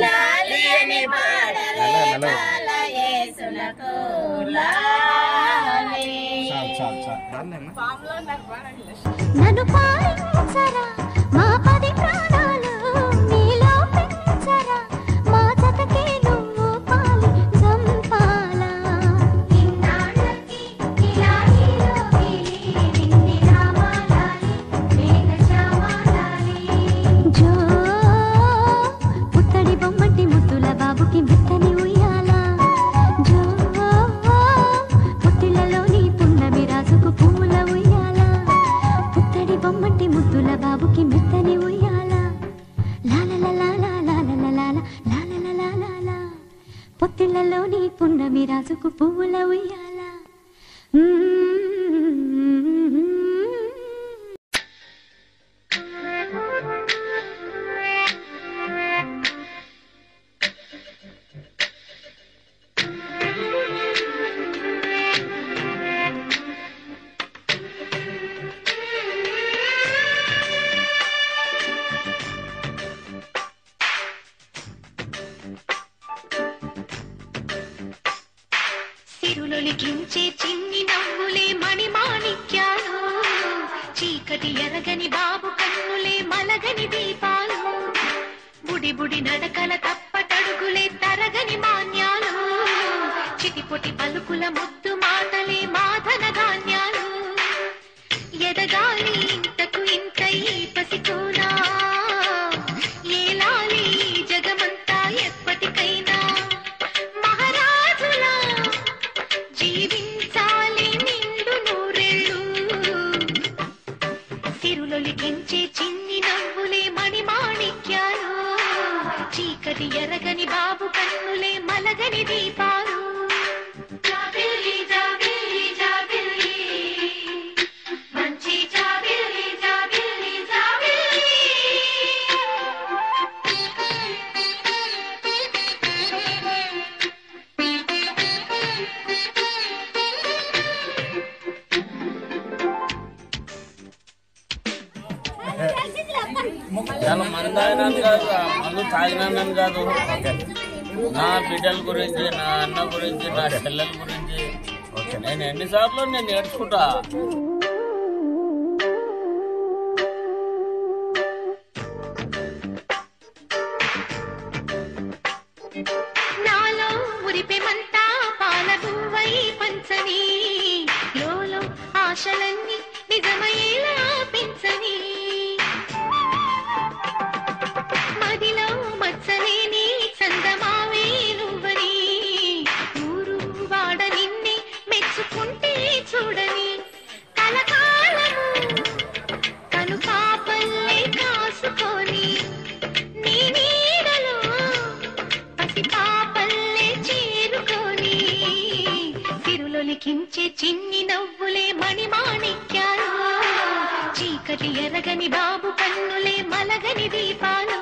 లాలి అని పాడరే బాలయ వయసులకు లాలే నన్ను పాలించరా మా 10 ప్రాణాలు నీలో పెంచరా మా జతకే నువ్వు పాలి జంపాలా ఇన్నాళ్ళకి ఇలా హీరోకి నిన్ని రామాలాలి మేఘశ్యామాలాలి జో పుత్తడి బొమ్మటి ముద్దుల బాబుకి మెత్తని ఉయ్యాల జో పుట్టిలలోని పున్నమి రాజుకు పువ్వుల ఉయ్యాల పుత్తడి బొమ్మటి ముద్దుల బాబుకి మెత్తని ఉయ్యాల లాలలాలా పొత్తిళ్లలోని పున్నమి రాజుకు పువ్వుల ఉయ్యాల సిరులొలికించే చిన్ని నవ్వులే మణిమాణిక్యాలు చీకటి ఎరగని బాబు కన్నులే మలగని దీపాలు బుడి బుడి నడకల తప్పటడుగులే తరగని మాన్యాలు చిటిపొటి పలుకుల ముద్దు మాటలే మాధన ధాన్యాలు ఎదగాలి ఇంతకు ఇంత ఈ పసికోనా ఏలాలి జగమంతా ఎప్పటికైనా మహారాజులా జీవించాలి నిండు నూరేళ్ళు సిరులొలికించే చిన్ని నవ్వులే మణిమాణిక్యాలు చీకటి ఎరగని బాబు కన్నులే మలగని దీపాలు జాబిల్లి జాబిల్లి జాబిల్లి మంచి జాబిల్లి జాబిల్లి జాబిల్లి చాలా మంది అయినది కాదు, మందు తాగినానని కాదు. నా బిడ్డల గురించి, నా అన్న గురించి, నా చెల్లెల గురించి నేను ఎన్నిసార్లు నేను నేర్చుకుంటా. నాలో మురిపెమంతా పాలగువై పంచని లోలో ఆశలన్నీ నిజమయ్యేలా పెంచని మదిలో మచ్చలేని చందమావే నువ్వని ఊరు వాడ నిన్నే మెచ్చుకుంటే చూడని కలకాలము కను పాపల్లే కాసుకొని నీ నీడలో పసి పాపల్లే చేరుకొని సిరులొలికించే చిన్ని నవ్వులే మణిమాణిక్యాలు చీకటి ఎరగని బాబు కన్నులే మలగని దీపాలు